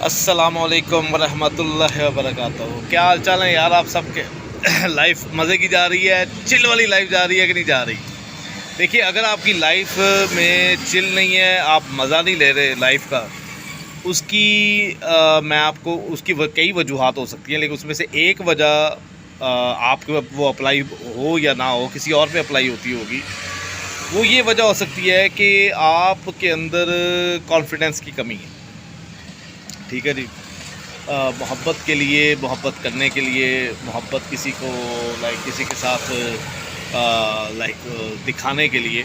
السلام علیکم ورحمۃ اللہ وبرکاتہ۔ کیا حال چال ہے یار آپ سب کے؟ لائف مزے کی جا رہی ہے؟ چل والی لائف جا رہی ہے کہ نہیں جا رہی؟ دیکھیے، اگر آپ کی لائف میں چل نہیں ہے، آپ مزہ نہیں لے رہے لائف کا، اس کی میں آپ کو اس کی کئی وجوہات ہو سکتی ہیں، لیکن اس میں سے ایک وجہ آپ کے وہ اپلائی ہو یا نہ ہو، کسی اور پہ اپلائی ہوتی ہوگی، وہ یہ وجہ ہو سکتی ہے کہ آپ کے اندر کانفیڈنس کی کمی ہے۔ ٹھیک ہے جی، محبت کے لیے، محبت کرنے کے لیے، محبت کسی کو کسی کے ساتھ دکھانے کے لیے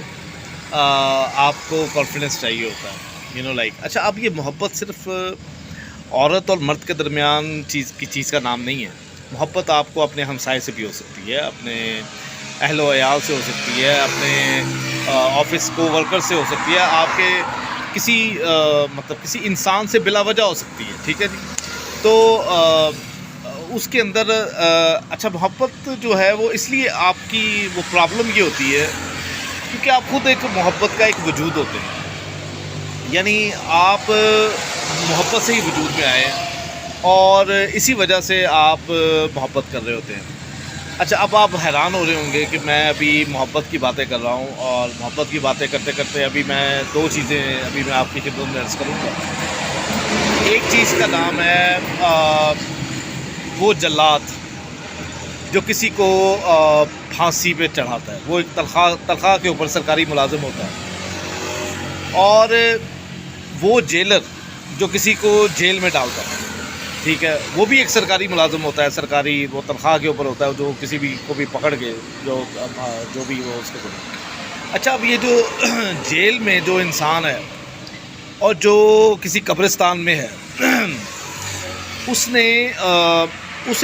آپ کو کانفیڈنس چاہیے ہوتا ہے۔ اچھا، اب یہ محبت صرف عورت اور مرد کے درمیان چیز کا نام نہیں ہے۔ محبت آپ کو اپنے ہمسائے سے بھی ہو سکتی ہے، اپنے اہل و عیال سے ہو سکتی ہے، اپنے آفس کو ورکر سے ہو سکتی ہے، آپ کے کسی انسان سے بلا وجہ ہو سکتی ہے۔ ٹھیک ہے جی، تو اس کے اندر اچھا، محبت جو ہے وہ اس لیے آپ کی وہ پرابلم یہ ہوتی ہے کیونکہ آپ خود ایک محبت کا ایک وجود ہوتے ہیں، یعنی آپ محبت سے ہی وجود میں آئے ہیں اور اسی وجہ سے آپ محبت کر رہے ہوتے ہیں۔ اچھا، اب آپ حیران ہو رہے ہوں گے کہ میں ابھی محبت کی باتیں کر رہا ہوں، اور محبت کی باتیں کرتے کرتے ابھی میں دو چیزیں میں آپ کی خدمت میں عرض کروں گا۔ ایک چیز کا نام ہے وہ جلاد جو کسی کو پھانسی پہ چڑھاتا ہے، وہ ایک تنخواہ کے اوپر سرکاری ملازم ہوتا ہے، اور وہ جیلر جو کسی کو جیل میں ڈالتا ہے، ٹھیک ہے، وہ بھی ایک سرکاری ملازم ہوتا ہے، سرکاری وہ تنخواہ کے اوپر ہوتا ہے، جو کسی بھی کو بھی پکڑ کے جو بھی وہ اس کو۔ اچھا، اب یہ جو جیل میں جو انسان ہے اور جو کسی قبرستان میں ہے، اس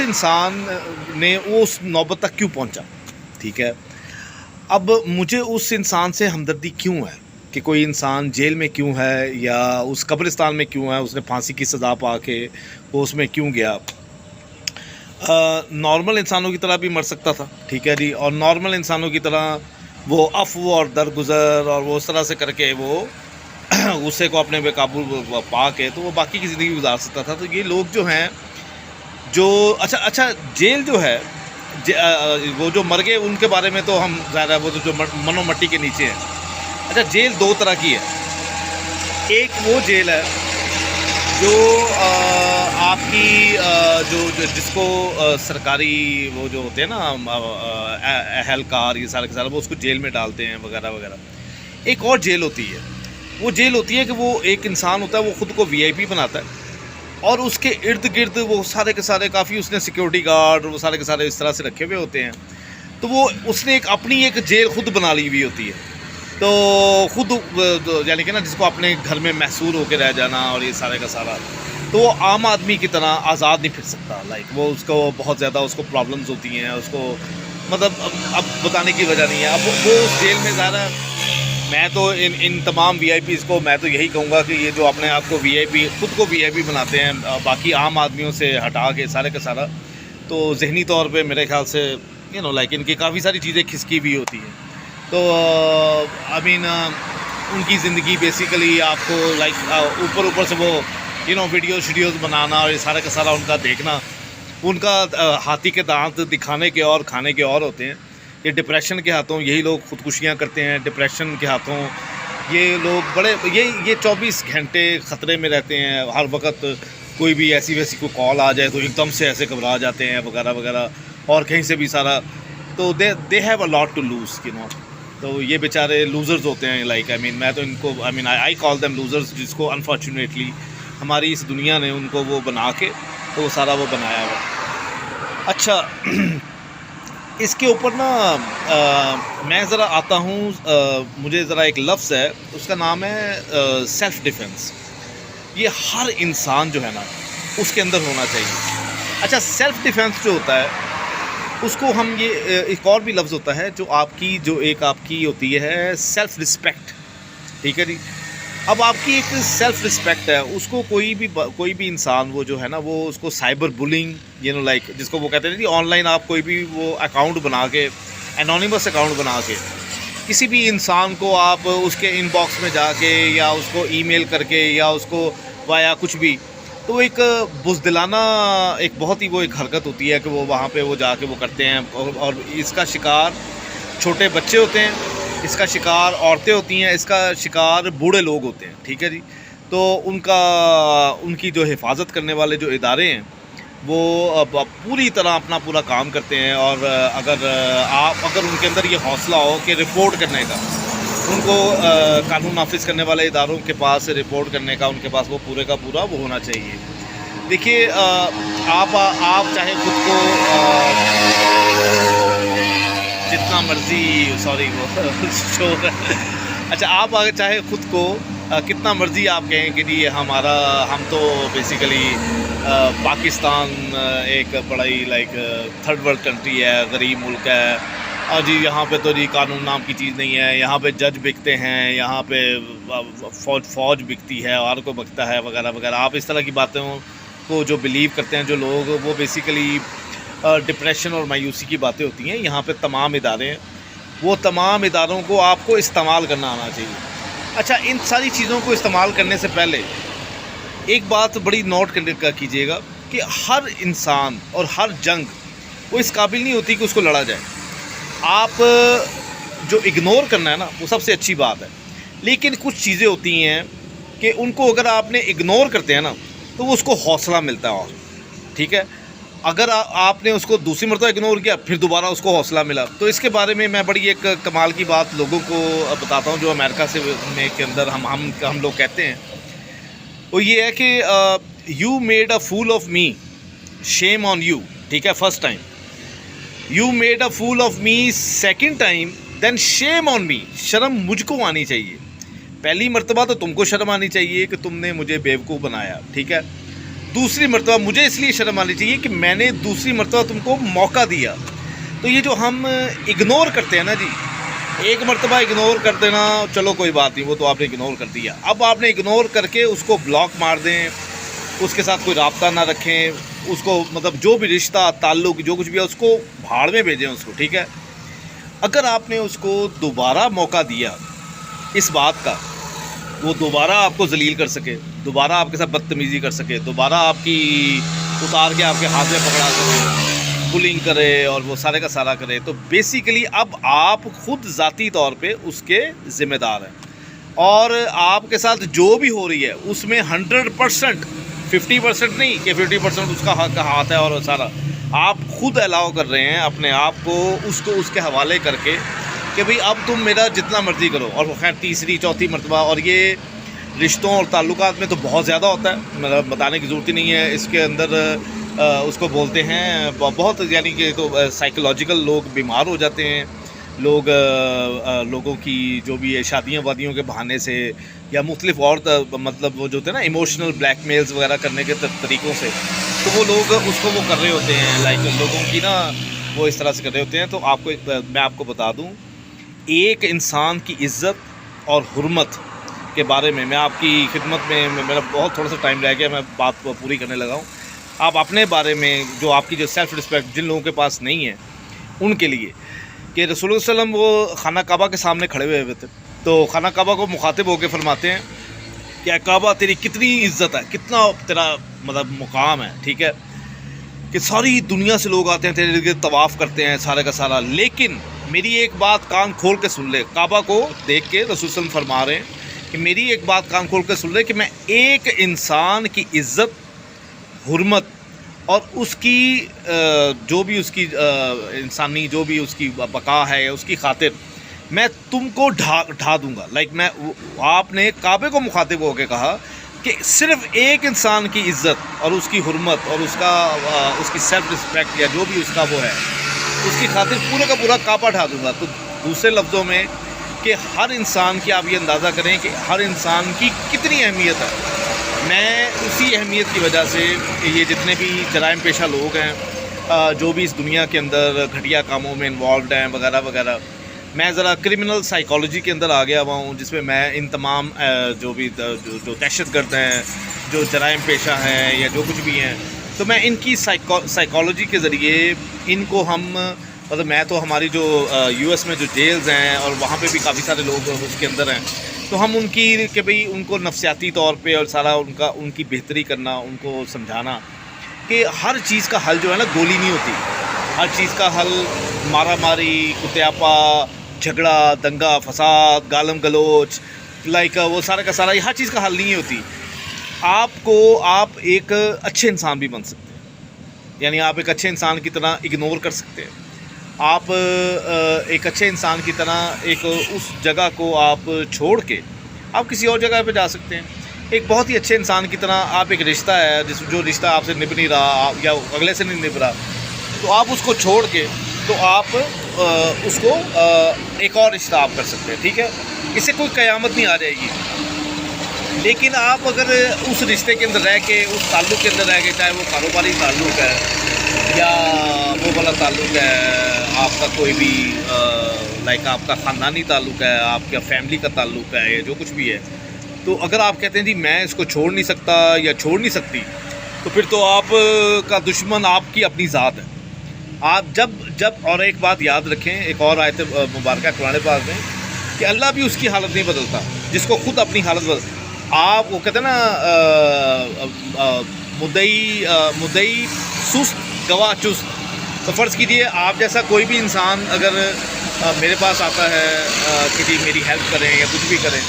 انسان نے وہ اس نوبت تک کیوں پہنچا؟ ٹھیک ہے، اب مجھے اس انسان سے ہمدردی کیوں ہے کہ کوئی انسان جیل میں کیوں ہے، یا اس قبرستان میں کیوں ہے، اس نے پھانسی کی سزا پا کے وہ اس میں کیوں گیا؟ نارمل انسانوں کی طرح بھی مر سکتا تھا، ٹھیک ہے جی، اور نارمل انسانوں کی طرح وہ عفو اور درگزر اور وہ اس طرح سے کر کے وہ غصے کو اپنے بے قابو پا کے تو وہ باقی کی زندگی گزار سکتا تھا۔ تو یہ لوگ جو ہیں جو اچھا جیل جو ہے، وہ جو مر گئے ان کے بارے میں تو ہم ظاہر ہے وہ جو من و مٹی کے نیچے ہیں۔ اچھا، جیل دو طرح کی ہے۔ ایک وہ جیل ہے جو آپ کی جس کو سرکاری وہ جو ہوتے ہیں نا اہلکار، یہ سارے کے سارے وہ اس کو جیل میں ڈالتے ہیں وغیرہ وغیرہ۔ ایک اور جیل ہوتی ہے، وہ جیل ہوتی ہے کہ وہ ایک انسان ہوتا ہے، وہ خود کو VIP بناتا ہے، اور اس کے ارد گرد وہ سارے کے سارے کافی اس نے سیکیورٹی گارڈ وہ سارے کے سارے اس طرح سے رکھے ہوئے ہوتے ہیں، تو وہ اس نے ایک اپنی ایک جیل خود بنا لی ہوئی ہوتی ہے، تو خود یعنی کہ نا جس کو اپنے گھر میں محصور ہو کے رہ جانا اور یہ سارے کا سارا، تو وہ عام آدمی کی طرح آزاد نہیں پھر سکتا۔ وہ اس کو بہت زیادہ اس کو پرابلمز ہوتی ہیں، اس کو اب بتانے کی وجہ نہیں ہے۔ اب وہ اس جیل میں زیادہ، میں تو ان تمام VIPs کو میں تو یہی کہوں گا کہ یہ جو اپنے آپ کو خود کو VIP بناتے ہیں باقی عام آدمیوں سے ہٹا کے سارے کا سارا، تو ذہنی طور پہ میرے خیال سے ان کی کافی ساری چیزیں کھسکی بھی ہوتی ہیں، تو ان کی زندگی بیسیکلی آپ کو اوپر سے وہ ویڈیوز بنانا اور یہ سارا کا سارا ان کا دیکھنا، ان کا ہاتھی کے دانت دکھانے کے اور کھانے کے اور ہوتے ہیں۔ یہ ڈپریشن کے ہاتھوں یہی لوگ خودکشیاں کرتے ہیں، ڈپریشن کے ہاتھوں یہ لوگ یہ 24 گھنٹے خطرے میں رہتے ہیں، ہر وقت کوئی بھی ایسی ویسی کوئی کال آ جائے تو ایک دم سے ایسے گھبرا جاتے ہیں وغیرہ وغیرہ، اور کہیں سے بھی سارا، تو they have a lot to lose, تو یہ بیچارے لوزرز ہوتے ہیں۔ میں تو ان کو آئی کال دیم لوزرز، جس کو انفارچونیٹلی ہماری اس دنیا نے ان کو وہ بنا کے تو وہ سارا وہ بنایا ہوا۔ اچھا، اس کے اوپر نا میں ذرا آتا ہوں، مجھے ذرا ایک لفظ ہے، اس کا نام ہے سیلف ڈیفنس۔ یہ ہر انسان جو ہے نا اس کے اندر ہونا چاہیے۔ اچھا، سیلف ڈیفنس جو ہوتا ہے اس کو ہم ایک اور بھی لفظ ہوتا ہے جو آپ کی ہوتی ہے سیلف رسپیکٹ، ٹھیک ہے جی۔ اب آپ کی ایک سیلف رسپیکٹ ہے، اس کو کوئی بھی انسان وہ جو ہے نا وہ اس کو سائبر بولنگ جس کو وہ کہتے ہیں آن لائن، آپ کوئی بھی وہ اکاؤنٹ بنا کے، انونیمس اکاؤنٹ بنا کے کسی بھی انسان کو آپ اس کے ان باکس میں جا کے یا اس کو ای میل کر کے یا اس کو وایا کچھ بھی تو ایک بزدلانہ ایک بہت ہی وہ ایک حرکت ہوتی ہے کہ وہ وہاں پہ وہ جا کے وہ کرتے ہیں، اور اس کا شکار چھوٹے بچے ہوتے ہیں، اس کا شکار عورتیں ہوتی ہیں، اس کا شکار بوڑھے لوگ ہوتے ہیں، ٹھیک ہے جی۔ تو ان کی جو حفاظت کرنے والے جو ادارے ہیں وہ پوری طرح اپنا پورا کام کرتے ہیں، اور اگر ان کے اندر یہ حوصلہ ہو کہ رپورٹ کرنے کا، ان کو قانون نافذ کرنے والے اداروں کے پاس رپورٹ کرنے کا، ان کے پاس وہ پورے کا پورا وہ ہونا چاہیے۔ دیکھیے آپ چاہے خود کو جتنا مرضی وہ شور اچھا، آپ چاہے خود کو کتنا مرضی آپ کہیں کہ جی ہم تو بیسیکلی پاکستان ایک بڑا ہی لائک تھرڈ ورلڈ کنٹری ہے، غریب ملک ہے، اور جی یہاں پہ تو جی قانون نام کی چیز نہیں ہے، یہاں پہ جج بکتے ہیں، یہاں پہ فوج بکتی ہے، اور کو بکتا ہے وغیرہ وغیرہ۔ آپ اس طرح کی باتوں کو جو بلیو کرتے ہیں جو لوگ، وہ بیسیکلی ڈپریشن اور مایوسی کی باتیں ہوتی ہیں۔ یہاں پہ تمام ادارے ہیں، وہ تمام اداروں کو آپ کو استعمال کرنا آنا چاہیے۔ اچھا، ان ساری چیزوں کو استعمال کرنے سے پہلے ایک بات بڑی نوٹ کیجیے گا کہ ہر انسان اور ہر جنگ وہ اس قابل نہیں ہوتی کہ اس کو لڑا جائے۔ آپ جو اگنور کرنا ہے نا، وہ سب سے اچھی بات ہے، لیکن کچھ چیزیں ہوتی ہیں کہ ان کو اگر آپ نے اگنور کرتے ہیں نا تو وہ اس کو حوصلہ ملتا ہے، اور ٹھیک ہے، اگر آپ نے اس کو دوسری مرتبہ اگنور کیا پھر دوبارہ اس کو حوصلہ ملا۔ تو اس کے بارے میں میں بڑی ایک کمال کی بات لوگوں کو بتاتا ہوں جو امریکہ کے اندر ہم لوگ کہتے ہیں، وہ یہ ہے کہ you made a fool of me, shame on you, ٹھیک ہے، first time you made a fool of me, second time then shame on me, شرم مجھ کو آنی چاہیے۔ پہلی مرتبہ تو تم کو شرم آنی چاہیے کہ تم نے مجھے بیوقوف بنایا، ٹھیک ہے، دوسری مرتبہ مجھے اس لیے شرم آنی چاہیے کہ میں نے دوسری مرتبہ تم کو موقع دیا۔ تو یہ جو ہم اگنور کرتے ہیں نا جی، ایک مرتبہ اگنور کر دینا چلو کوئی بات نہیں، وہ تو آپ نے اگنور کر دیا، اب آپ نے اگنور کر کے اس کو بلاک مار دیں، اس کے ساتھ کوئی رابطہ نہ رکھیں، اس کو مطلب جو بھی رشتہ تعلق جو کچھ بھی ہے اس کو بھاڑ میں بھیجیں اس کو، ٹھیک ہے۔ اگر آپ نے اس کو دوبارہ موقع دیا اس بات کا، وہ دوبارہ آپ کو ذلیل کر سکے، دوبارہ آپ کے ساتھ بدتمیزی کر سکے، دوبارہ آپ کی اتار کے آپ کے ہاتھ میں پکڑا سکے، بلنگ کرے اور وہ سارے کا سارا کرے، تو بیسیکلی اب آپ خود ذاتی طور پہ اس کے ذمہ دار ہیں، اور آپ کے ساتھ جو بھی ہو رہی ہے اس میں 100%، 50% نہیں کہ 50% اس کا ہاتھ ہے، اور سارا آپ خود الاؤ کر رہے ہیں اپنے آپ کو اس کے حوالے کر کے کہ بھئی اب تم میرا جتنا مرضی کرو۔ اور وہ خیر تیسری چوتھی مرتبہ، اور یہ رشتوں اور تعلقات میں تو بہت زیادہ ہوتا ہے، مطلب بتانے کی ضرورت ہی نہیں ہے، اس کے اندر اس کو بولتے ہیں بہت، یعنی کہ تو سائیکولوجیکل لوگ بیمار ہو جاتے ہیں، لوگوں کی جو بھی شادیوں وادیوں کے بہانے سے یا مختلف اور مطلب وہ جو ہوتے ہیں نا ایموشنل بلیک میلز وغیرہ کرنے کے طریقوں سے، تو وہ لوگ اس کو وہ کر رہے ہوتے ہیں، لائک لوگوں کی نا وہ اس طرح سے کر رہے ہوتے ہیں۔ تو میں آپ کو بتا دوں، ایک انسان کی عزت اور حرمت کے بارے میں آپ کی خدمت میں، میرا بہت تھوڑا سا ٹائم رہ گیا، میں بات پوری کرنے لگا ہوں۔ آپ اپنے بارے میں جو آپ کی جو سیلف رسپیکٹ جن لوگوں کے پاس نہیں ہے ان کے لیے، کہ رسول اللہ علیہ وسلم وہ خانہ کعبہ کے سامنے کھڑے ہوئے تھے، تو خانہ کعبہ کو مخاطب ہو کے فرماتے ہیں کہ اے کعبہ تیری کتنی عزت ہے، کتنا تیرا مطلب مقام ہے، ٹھیک ہے، کہ ساری دنیا سے لوگ آتے ہیں تیرے ارد گرد طواف کرتے ہیں سارے کا سارا، لیکن میری ایک بات کان کھول کے سن لے۔ کعبہ کو دیکھ کے رسول صلی اللہ علیہ وسلم فرما رہے ہیں کہ میری ایک بات کان کھول کے سن لے کہ میں ایک انسان کی عزت، حرمت اور اس کی جو بھی اس کی انسانی جو بھی اس کی بقا ہے یا اس کی خاطر میں تم کو ڈھا دوں گا۔ لائک میں، آپ نے کعبے کو مخاطب ہو کے کہا کہ صرف ایک انسان کی عزت اور اس کی حرمت اور اس کی سیلف رسپیکٹ یا جو بھی اس کا وہ ہے، اس کی خاطر پورے کا پورا کعبہ ڈھا دوں گا۔ تو دوسرے لفظوں میں کہ ہر انسان کی آپ یہ اندازہ کریں کہ ہر انسان کی کتنی اہمیت ہے۔ میں اسی اہمیت کی وجہ سے یہ جتنے بھی جرائم پیشہ لوگ ہیں، جو بھی اس دنیا کے اندر گھٹیا کاموں میں انوالوڈ ہیں وغیرہ وغیرہ، میں ذرا کرمنل سائیکالوجی کے اندر آ گیا ہوا ہوں، جس میں میں ان تمام جو بھی جو دہشت گرد ہیں، جو جرائم پیشہ ہیں یا جو کچھ بھی ہیں، تو میں ان کی سائیکالوجی کے ذریعے ان کو ہم مطلب میں تو ہماری جو یو ایس میں جو جیلز ہیں اور وہاں پہ بھی کافی سارے لوگ اس کے اندر ہیں، تو ہم ان کی کہ بھئی ان کو نفسیاتی طور پہ اور سارا ان کی بہتری کرنا، ان کو سمجھانا کہ ہر چیز کا حل جو ہے نا گولی نہیں ہوتی، ہر چیز کا حل مارا ماری، کتیاپا، جھگڑا، دنگا فساد، گالم گلوچ، لائک وہ سارا کا سارا، یہ ہر چیز کا حل نہیں ہوتی. آپ ایک اچھے انسان بھی بن سکتے ہیں، یعنی آپ ایک اچھے انسان کی طرح اگنور کر سکتے ہیں. آپ ایک اچھے انسان کی طرح ایک اس جگہ کو آپ چھوڑ کے آپ کسی اور جگہ پہ جا سکتے ہیں. ایک بہت ہی اچھے انسان کی طرح آپ ایک رشتہ ہے جو رشتہ آپ سے نبھ نہیں رہا یا اگلے سے نہیں نبھ رہا، تو آپ اس کو چھوڑ کے تو آپ اس کو ایک اور رشتہ آپ کر سکتے ہیں. ٹھیک ہے، اس سے کوئی قیامت نہیں آ جائے گی. لیکن آپ اگر اس رشتے کے اندر رہ کے، اس تعلق کے اندر رہ کے، چاہے وہ کاروباری تعلق ہے یا وہ والا تعلق ہے، آپ کا کوئی بھی لائک آپ کا خاندانی تعلق ہے، آپ کا فیملی کا تعلق ہے، یا جو کچھ بھی ہے، تو اگر آپ کہتے ہیں جی میں اس کو چھوڑ نہیں سکتا یا چھوڑ نہیں سکتی، تو پھر تو آپ کا دشمن آپ کی اپنی ذات ہے. آپ جب اور ایک بات یاد رکھیں، ایک اور آیت مبارکہ قرآن پاک میں کہ اللہ بھی اس کی حالت نہیں بدلتا جس کو خود اپنی حالت بدل. آپ وہ کہتے ہیں نا مدعی سست گواہ چست. تو فرض کیجیے آپ جیسا کوئی بھی انسان اگر میرے پاس آتا ہے کہ جی میری ہیلپ کریں یا کچھ بھی کریں،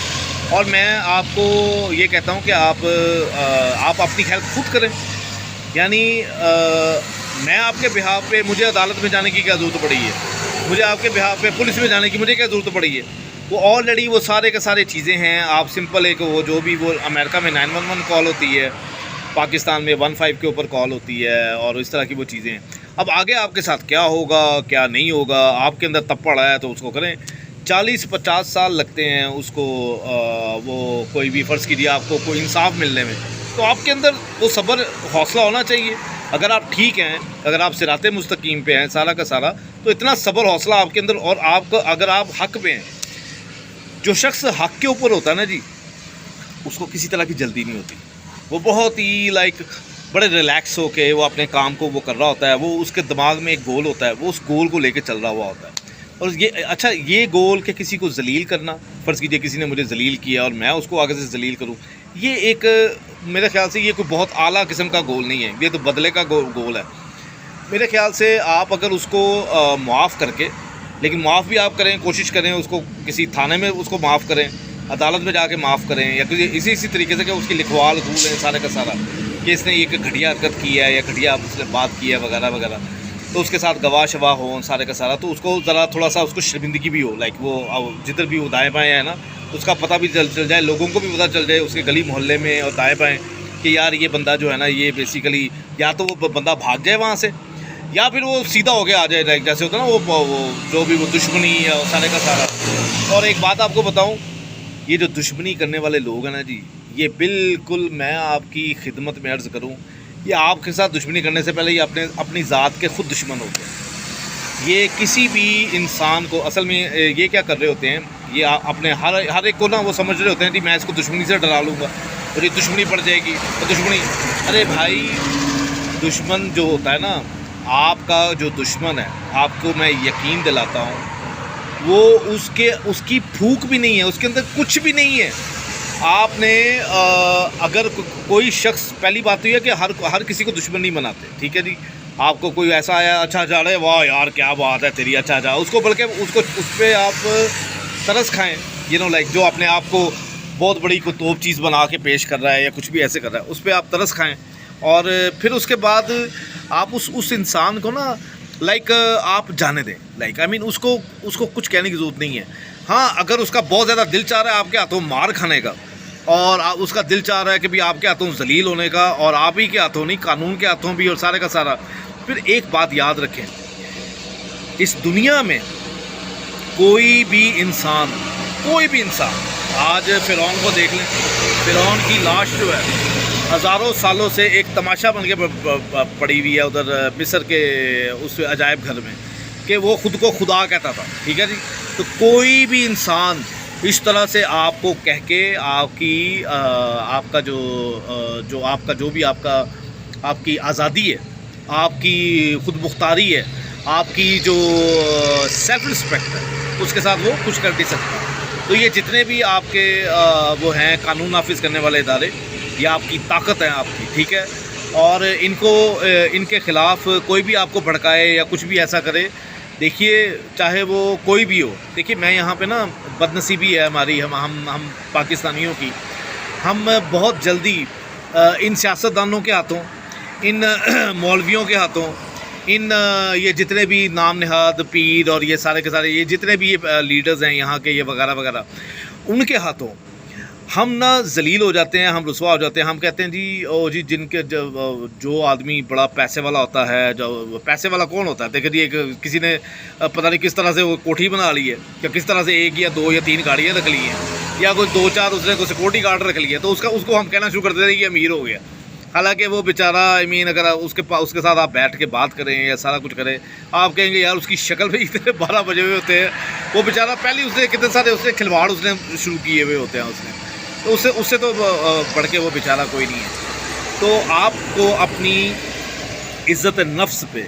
اور میں آپ کو یہ کہتا ہوں کہ آپ اپنی ہیلپ خود کریں، یعنی میں آپ کے بہاف پہ، مجھے عدالت میں جانے کی کیا ضرورت پڑی ہے، مجھے آپ کے بہاف پہ پولیس میں جانے کی مجھے کیا ضرورت پڑی ہے. وہ آلریڈی وہ سارے کے سارے چیزیں ہیں. آپ سمپل ایک وہ جو بھی وہ امریکہ میں 911 کال ہوتی ہے، پاکستان میں 15 کے اوپر کال ہوتی ہے، اور اس طرح کی وہ چیزیں ہیں. اب آگے آپ کے ساتھ کیا ہوگا کیا نہیں ہوگا، آپ کے اندر تپڑ ہے تو اس کو کریں. 40-50 سال لگتے ہیں اس کو وہ کوئی بھی فرض کیجیے آپ کو کوئی انصاف ملنے میں، تو آپ کے اندر وہ صبر حوصلہ ہونا چاہیے. اگر آپ ٹھیک ہیں، اگر آپ صراط مستقیم پہ ہیں سارا کا سارا، تو اتنا صبر حوصلہ آپ کے اندر. اور آپ کو اگر آپ حق پہ ہیں، جو شخص حق کے اوپر ہوتا ہے نا جی، اس کو کسی طرح کی جلدی نہیں ہوتی. وہ بہت ہی لائک بڑے ریلیکس ہو کے وہ اپنے کام کو وہ کر رہا ہوتا ہے. وہ اس کے دماغ میں ایک گول ہوتا ہے، وہ اس گول کو لے کے چل رہا ہوا ہوتا ہے. اور یہ گول کہ کسی کو ذلیل کرنا، فرض کیجئے کسی نے مجھے ذلیل کیا اور میں اس کو آگے سے ذلیل کروں، یہ ایک میرے خیال سے یہ کوئی بہت اعلیٰ قسم کا گول نہیں ہے. یہ تو بدلے کا گول ہے میرے خیال سے. آپ اگر اس کو معاف کر کے، لیکن معاف بھی آپ کریں، کوشش کریں اس کو کسی تھانے میں اس کو معاف کریں، عدالت میں جا کے معاف کریں، یا اسی طریقے سے کہ اس کی لکھوا لکھو لیں سارے کا سارا کہ اس نے ایک گھٹیا حرکت کی ہے یا گھٹیا اس نے بات کی ہے وغیرہ وغیرہ، تو اس کے ساتھ گواہ شواہ ہوں سارے کا سارا، تو اس کو ذرا تھوڑا سا اس کو شرمندگی بھی ہو، لائک وہ جدھر بھی وہ دائیں بائیں ہے نا، اس کا پتہ بھی چل جائے، لوگوں کو بھی پتہ چل جائے اس کے گلی محلے میں اور دائیں بائیں کہ یار یہ بندہ جو ہے نا یہ بیسیکلی یا تو وہ بندہ بھاگ جائے وہاں سے، یا پھر وہ سیدھا ہو کے آ جائے، لائک جیسے ہوتا ہے نا وہ جو بھی وہ دشمنی یا سارے کا سارا. اور ایک بات آپ کو بتاؤں، یہ جو دشمنی کرنے والے لوگ ہیں نا جی، یہ بالکل میں آپ کی خدمت میں عرض کروں، یہ آپ کے ساتھ دشمنی کرنے سے پہلے یہ اپنی ذات کے خود دشمن ہوتے ہیں. یہ کسی بھی انسان کو اصل میں یہ کیا کر رہے ہوتے ہیں، یہ اپنے ہر ایک کو نا وہ سمجھ رہے ہوتے ہیں کہ میں اس کو دشمنی سے ڈرا لوں گا اور یہ دشمنی پڑ جائے گی تو دشمنی. ارے بھائی، دشمن جو ہوتا ہے نا، آپ کا جو دشمن ہے، آپ کو میں یقین دلاتا ہوں، وہ اس کی پھوک بھی نہیں ہے، اس کے اندر کچھ بھی نہیں ہے. آپ نے اگر کوئی شخص، پہلی بات تو یہ ہے کہ ہر کسی کو دشمن نہیں بناتے، ٹھیک ہے جی. آپ کو کوئی ایسا آیا، اچھا جا رہے، واہ یار کیا بات ہے تیری، اچھا جا، اس کو بلکہ اس پہ آپ ترس کھائیں، لائک جو اپنے آپ کو بہت بڑی کوئی توپ چیز بنا کے پیش کر رہا ہے یا کچھ بھی ایسے کر رہا ہے، اس پہ آپ ترس کھائیں. اور پھر اس کے بعد آپ اس انسان کو نا لائک آپ جانے دیں، لائک اس کو کچھ کہنے کی ضرورت نہیں ہے. ہاں، اگر اس کا بہت زیادہ دل چاہ رہا ہے آپ کے ہاتھوں مار کھانے کا، اور اس کا دل چاہ رہا ہے کہ بھی آپ کے ہاتھوں ذلیل ہونے کا، اور آپ ہی کے ہاتھوں نہیں، قانون کے ہاتھوں بھی، اور سارے کا سارا، پھر ایک بات یاد رکھیں، اس دنیا میں کوئی بھی انسان آج فرعون کو دیکھ لیں، فرعون کی لاش جو ہے ہزاروں سالوں سے ایک تماشا بن کے پڑی ہوئی ہے ادھر مصر کے اس عجائب گھر میں، کہ وہ خود کو خدا کہتا تھا، ٹھیک ہے جی. تو کوئی بھی انسان اس طرح سے آپ کو کہہ کے آپ کا جو بھی آپ کی آزادی ہے، آپ کی خود مختاری ہے، آپ کی جو سیلف رسپیکٹ ہے، اس کے ساتھ وہ کچھ کر نہیں سکتا. تو یہ جتنے بھی آپ کے وہ ہیں قانون نافذ کرنے والے ادارے، یہ آپ کی طاقت ہیں آپ کی، ٹھیک ہے، اور ان کو ان کے خلاف کوئی بھی آپ کو بھڑکائے یا کچھ بھی ایسا کرے، دیکھیے چاہے وہ کوئی بھی ہو، دیکھیے میں یہاں پہ نا بد نصیبی ہے ہماری، ہم پاکستانیوں کی، ہم بہت جلدی ان سیاستدانوں کے ہاتھوں، ان مولویوں کے ہاتھوں، ان یہ جتنے بھی نام نہاد پیر اور یہ سارے کے سارے یہ جتنے بھی یہ لیڈرز ہیں یہاں کے، یہ وغیرہ وغیرہ، ان کے ہاتھوں ہم نا ذلیل ہو جاتے ہیں، ہم رسوا ہو جاتے ہیں. ہم کہتے ہیں جی او جی جن کے جو آدمی بڑا پیسے والا ہوتا ہے، جو پیسے والا کون ہوتا ہے، دیکھیں جی ایک کسی نے پتہ نہیں کس طرح سے وہ کوٹھی بنا لی ہے، یا کس طرح سے 1 یا 2 یا 3 گاڑیاں رکھ لی ہیں، یا کوئی 2-4 اس نے کوئی سیکورٹی گارڈ رکھ لی ہے، تو اس کو ہم کہنا شروع کر دیتے ہیں کہ امیر ہو گیا. حالانکہ وہ بیچارہ اگر اس کے ساتھ آپ بیٹھ کے بات کریں یا سارا کچھ کریں، آپ کہیں گے یار اس کی شکل پہ اتنے 12 بجے ہوئے ہوتے ہیں، وہ بیچارہ پہلے اس نے کتنے سارے اس نے کھلواڑ اس نے شروع کیے ہوئے ہوتے ہیں، تو اس سے تو بڑھ کے وہ بیچارہ کوئی نہیں ہے. تو آپ کو اپنی عزت نفس پہ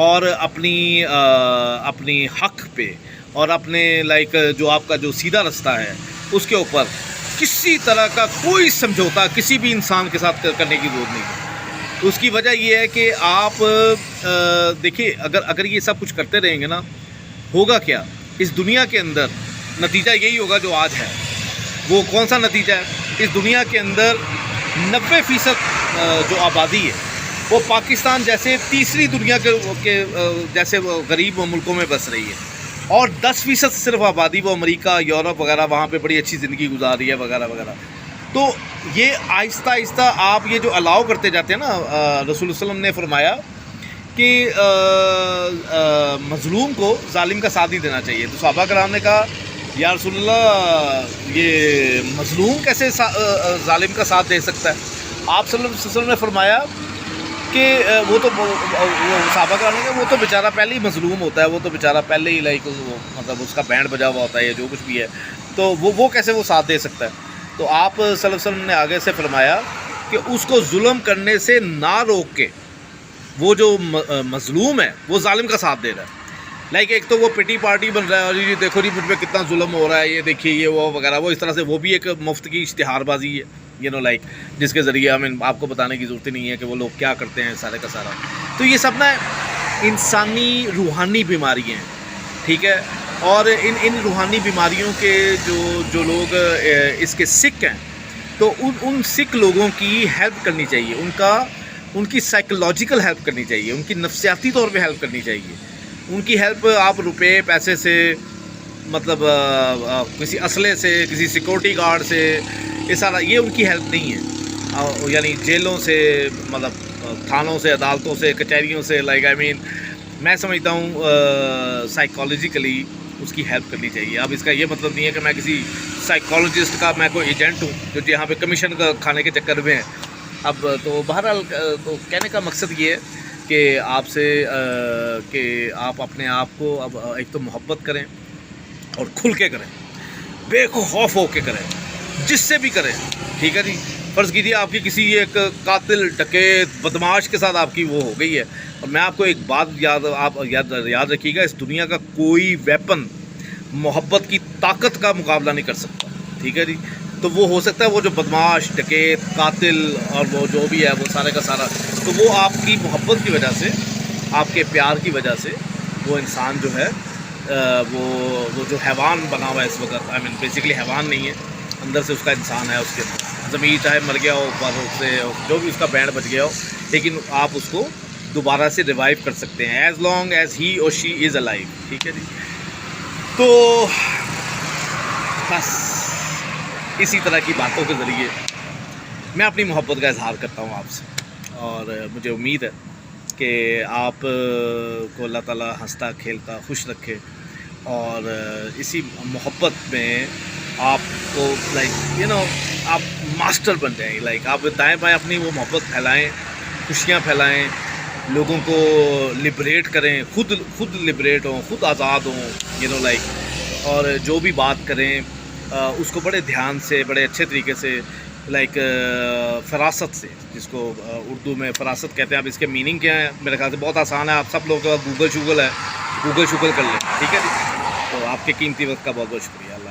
اور اپنی حق پہ اور اپنے جو آپ کا جو سیدھا رستہ ہے اس کے اوپر کسی طرح کا کوئی سمجھوتا کسی بھی انسان کے ساتھ کرنے کی ضرورت نہیں ہے. اس کی وجہ یہ ہے کہ آپ دیکھیے اگر یہ سب کچھ کرتے رہیں گے نا، ہوگا کیا اس دنیا کے اندر؟ نتیجہ یہی ہوگا جو آج ہے. وہ کون سا نتیجہ ہے؟ اس دنیا کے اندر 90% جو آبادی ہے وہ پاکستان جیسے تیسری دنیا کے جیسے غریب ملکوں میں بس رہی ہے، اور 10% صرف آبادی وہ امریکہ، یورپ وغیرہ، وہاں پہ بڑی اچھی زندگی گزار رہی ہے وغیرہ وغیرہ. تو یہ آہستہ آہستہ آپ یہ جو الاؤ کرتے جاتے ہیں نا، رسول اللہ صلی اللہ علیہ وسلم نے فرمایا کہ مظلوم کو ظالم کا ساتھ نہیں دینا چاہیے. تو صحابہ کرام نے کہا یا رسول اللہ یہ مظلوم کیسے ظالم کا ساتھ دے سکتا ہے؟ آپ صلی اللہ علیہ وسلم نے فرمایا کہ وہ صحابہ کرام نے کہا وہ تو بیچارہ پہلے ہی مظلوم ہوتا ہے، وہ تو بیچارہ پہلے ہی مطلب اس کا بینڈ بجا ہوا ہوتا ہے یا جو کچھ بھی ہے، تو وہ کیسے وہ ساتھ دے سکتا ہے؟ تو آپ صلی اللہ علیہ وسلم نے آگے سے فرمایا کہ اس کو ظلم کرنے سے نہ روک کے وہ جو مظلوم ہے وہ ظالم کا ساتھ دے رہا ہے. ایک تو وہ پٹی پارٹی بن رہا ہے، اور یہ دیکھو جی مجھ پہ کتنا ظلم ہو رہا ہے، یہ دیکھیے یہ وہ وغیرہ، وہ اس طرح سے وہ بھی ایک مفت کی اشتہار بازی ہے، جس کے ذریعے آپ کو بتانے کی ضرورت نہیں ہے کہ وہ لوگ کیا کرتے ہیں سارے کا سارا. تو یہ سب نا انسانی روحانی بیماریاں ہیں، ٹھیک ہے، اور ان روحانی بیماریوں کے جو لوگ اس کے سک ہیں، تو ان سک لوگوں کی ہیلپ کرنی چاہیے، ان کی سائیکولوجیکل ہیلپ کرنی چاہیے، ان کی نفسیاتی طور پہ ہیلپ کرنی چاہیے. ان کی ہیلپ آپ روپے پیسے سے، مطلب کسی اسلحے سے، کسی سیکورٹی گارڈ سے، یہ ان کی ہیلپ نہیں ہے. یعنی جیلوں سے، مطلب تھانوں سے، عدالتوں سے، کچہریوں سے، میں سمجھتا ہوں سائیکالوجیکلی اس کی ہیلپ کرنی چاہیے. اب اس کا یہ مطلب نہیں ہے کہ میں کسی سائیکالوجسٹ کا میں کوئی ایجنٹ ہوں جو یہاں پہ کمیشن کا کھانے کے چکر میں ہے. اب تو بہرحال تو کہنے کا مقصد یہ ہے کہ آپ سے کہ آپ اپنے آپ کو اب ایک تو محبت کریں اور کھل کے کریں، بے خوف ہو کے کریں، جس سے بھی کریں، ٹھیک ہے جی. فرض کیجیے آپ کی کسی ایک قاتل، ڈکیت، بدماش کے ساتھ آپ کی وہ ہو گئی ہے، اور میں آپ کو ایک بات یاد رکھیے گا، اس دنیا کا کوئی ویپن محبت کی طاقت کا مقابلہ نہیں کر سکتا، ٹھیک ہے جی. تو وہ ہو سکتا ہے وہ جو بدماش، ڈکیت، قاتل اور وہ جو بھی ہے وہ سارے کا سارا، تو وہ آپ کی محبت کی وجہ سے، آپ کے پیار کی وجہ سے وہ انسان جو ہے وہ جو حیوان بنا ہوا ہے اس وقت، بیسیکلی حیوان نہیں ہے، اندر سے اس کا انسان ہے، اس کے ضمیر چاہے مر گیا ہو، پر اس سے جو بھی اس کا بینڈ بچ گیا ہو، لیکن آپ اس کو دوبارہ سے ریوائیو کر سکتے ہیں ایز لانگ ایز ہی اور شی از الائیو، ٹھیک ہے جی. تو بس اسی طرح کی باتوں کے ذریعے میں اپنی محبت کا اظہار کرتا ہوں آپ سے، اور مجھے امید ہے کہ آپ کو اللہ تعالیٰ ہنستا کھیلتا خوش رکھے، اور اسی محبت میں آپ کو آپ ماسٹر بن جائیں، آپ دائیں بائیں اپنی وہ محبت پھیلائیں، خوشیاں پھیلائیں، لوگوں کو لبریٹ کریں، خود لبریٹ ہوں، خود آزاد ہوں، اور جو بھی بات کریں اس کو بڑے دھیان سے، بڑے اچھے طریقے سے، فراست سے، جس کو اردو میں فراست کہتے ہیں. اب اس کے میننگ کیا ہے میرے خیال سے بہت آسان ہے، آپ سب لوگوں کے پاس گوگل ہے، گوگل کر لیں، ٹھیک ہے جی. تو آپ کے قیمتی وقت کا بہت بہت شکریہ. اللہ